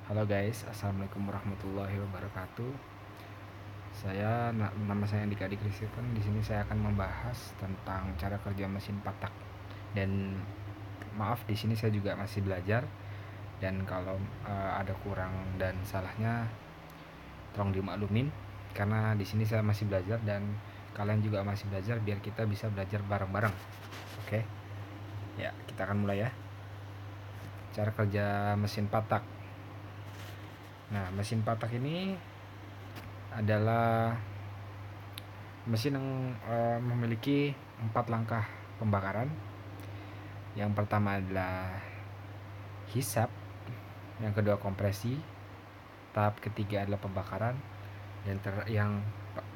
Halo guys, assalamualaikum warahmatullahi wabarakatuh. Nama saya Andika Adi Kristen. Di sini saya akan membahas tentang cara kerja mesin patak. Dan maaf, di sini saya juga masih belajar. Dan kalau ada kurang dan salahnya, tolong dimaklumin. Karena di sini saya masih belajar dan kalian juga masih belajar, biar kita bisa belajar bareng-bareng. Oke, ya kita akan mulai ya. Cara kerja mesin patak. Nah, mesin patak ini adalah mesin yang memiliki 4 langkah pembakaran. Yang pertama adalah hisap, yang kedua kompresi, tahap ketiga adalah pembakaran, dan yang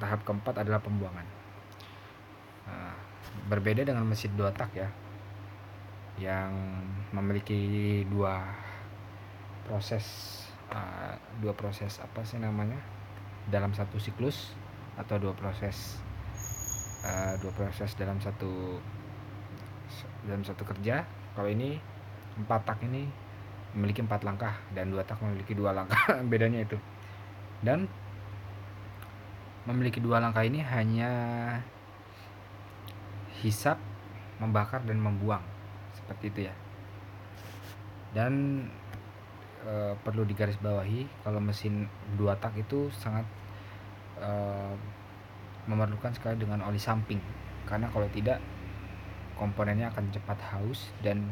tahap keempat adalah pembuangan. Berbeda dengan mesin 2 tak ya, yang memiliki proses dua proses apa sih namanya, dalam satu siklus, atau dua proses dalam satu kerja. Kalau ini 4 tak ini memiliki 4 langkah dan 2 tak memiliki 2 langkah. Bedanya itu. Dan memiliki 2 langkah ini hanya hisap, membakar dan membuang, seperti itu ya. Dan perlu digarisbawahi, kalau mesin 2 tak itu sangat memerlukan sekali dengan oli samping, karena kalau tidak komponennya akan cepat haus dan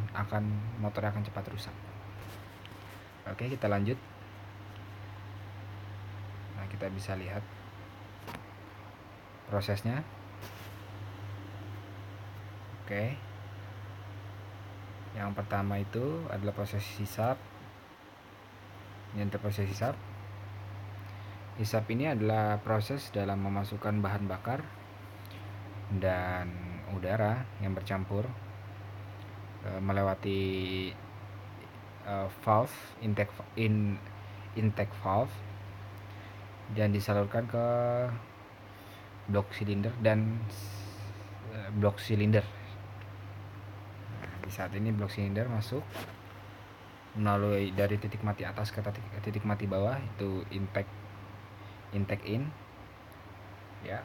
motornya akan cepat rusak. Oke, kita lanjut. Nah, kita bisa lihat prosesnya. Oke, yang pertama itu adalah proses hisap. Ini adalah proses hisap. Hisap ini adalah proses dalam memasukkan bahan bakar dan udara yang bercampur melewati valve intake valve dan disalurkan ke blok silinder dan blok silinder. Di saat ini blok silinder masuk melalui dari titik mati atas ke titik mati bawah, itu intake in ya.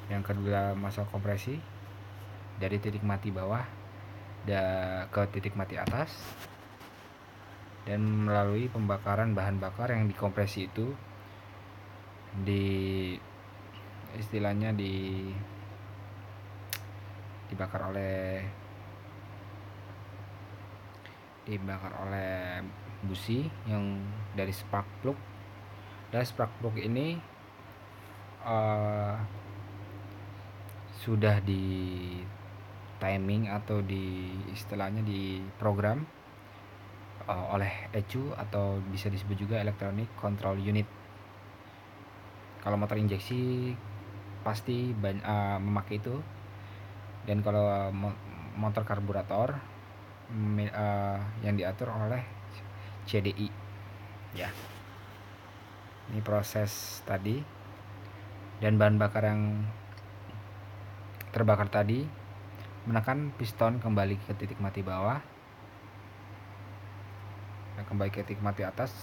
Yang kedua masuk kompresi dari titik mati bawah ke titik mati atas, dan melalui pembakaran bahan bakar yang dikompresi itu dibakar oleh busi yang dari spark plug. Dan spark plug ini sudah di timing atau istilahnya di program oleh ECU, atau bisa disebut juga electronic control unit. Kalau motor injeksi pasti memakai itu, dan kalau motor karburator yang diatur oleh CDI ya. Ini proses tadi, dan bahan bakar yang terbakar tadi menekan piston kembali ke titik mati bawah dan kembali ke titik mati atas.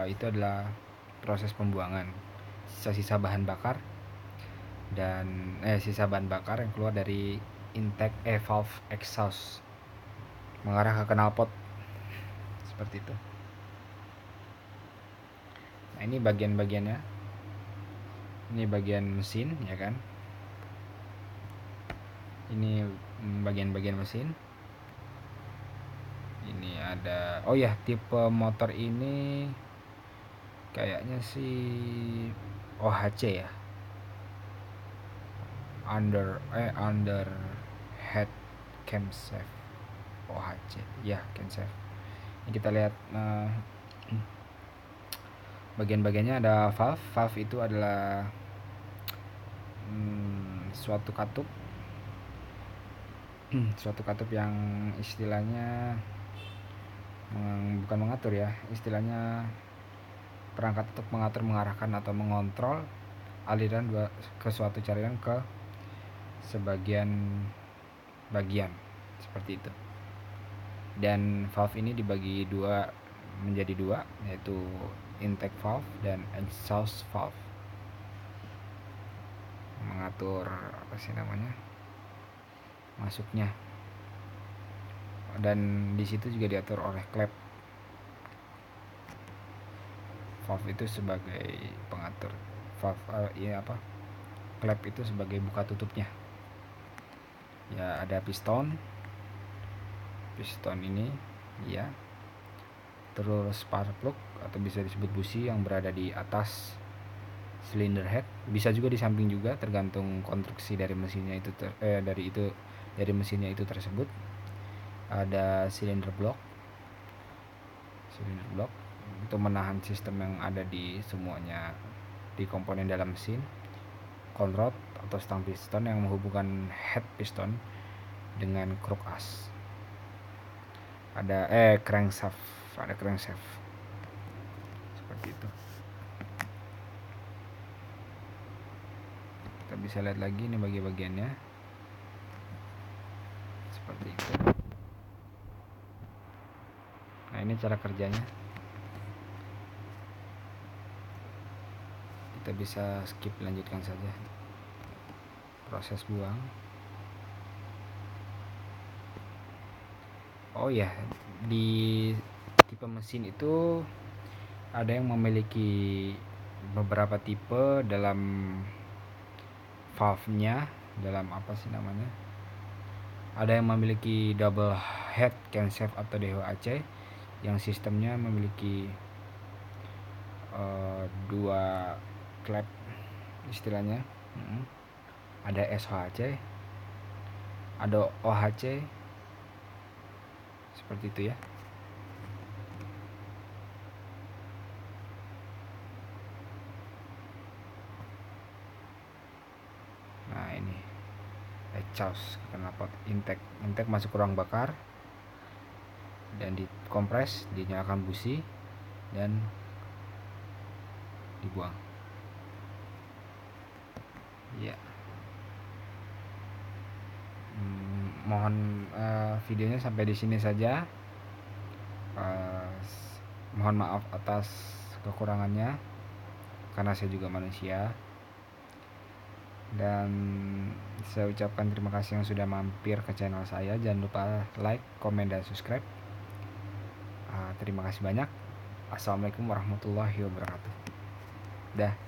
Itu adalah proses pembuangan sisa-sisa bahan bakar yang keluar dari intake valve exhaust mengarah ke knalpot, seperti itu. Nah, ini bagian-bagiannya. Ini bagian mesin ya kan. Ini bagian-bagian mesin. Ini ada, oh ya, tipe motor ini kayaknya sih OHC ya, under head camshaft, OHC ya, camshaft. Ini kita lihat bagian-bagiannya. Ada valve itu adalah suatu katup yang istilahnya bukan mengatur ya, istilahnya perangkat untuk mengatur, mengarahkan atau mengontrol aliran ke suatu cairan ke sebagian bagian, seperti itu. Dan valve ini dibagi dua menjadi dua, yaitu intake valve dan exhaust valve. Mengatur masuknya, dan di situ juga diatur oleh klep. Valve itu sebagai pengatur, klep itu sebagai buka tutupnya. Ya, ada piston ini ya, terus spark plug atau bisa disebut busi yang berada di atas cylinder head, bisa juga di samping juga, tergantung konstruksi dari mesinnya itu dari mesinnya itu tersebut. Ada cylinder block untuk menahan sistem yang ada di semuanya di komponen dalam mesin. Conrod atau stang piston yang menghubungkan head piston dengan crook as. Ada crankshaft seperti itu. Kita bisa lihat lagi ini bagiannya seperti itu. Nah, ini cara kerjanya. Kita bisa skip, lanjutkan saja proses buang. Oh ya, di tipe mesin itu ada yang memiliki beberapa tipe dalam valve-nya, ada yang memiliki double head camshaft atau DHC yang sistemnya memiliki dua klep istilahnya. Ada SHC, ada OHC, seperti itu ya. Nah, ini exhaust knalpot intake masuk ke ruang bakar dan dikompres, dinyalakan busi dan dibuang. Ya. Mohon videonya sampai di sini saja. Mohon maaf atas kekurangannya, karena saya juga manusia. Dan saya ucapkan terima kasih yang sudah mampir ke channel saya. Jangan lupa like, komen, dan subscribe. Terima kasih banyak. Assalamualaikum warahmatullahi wabarakatuh. Dah.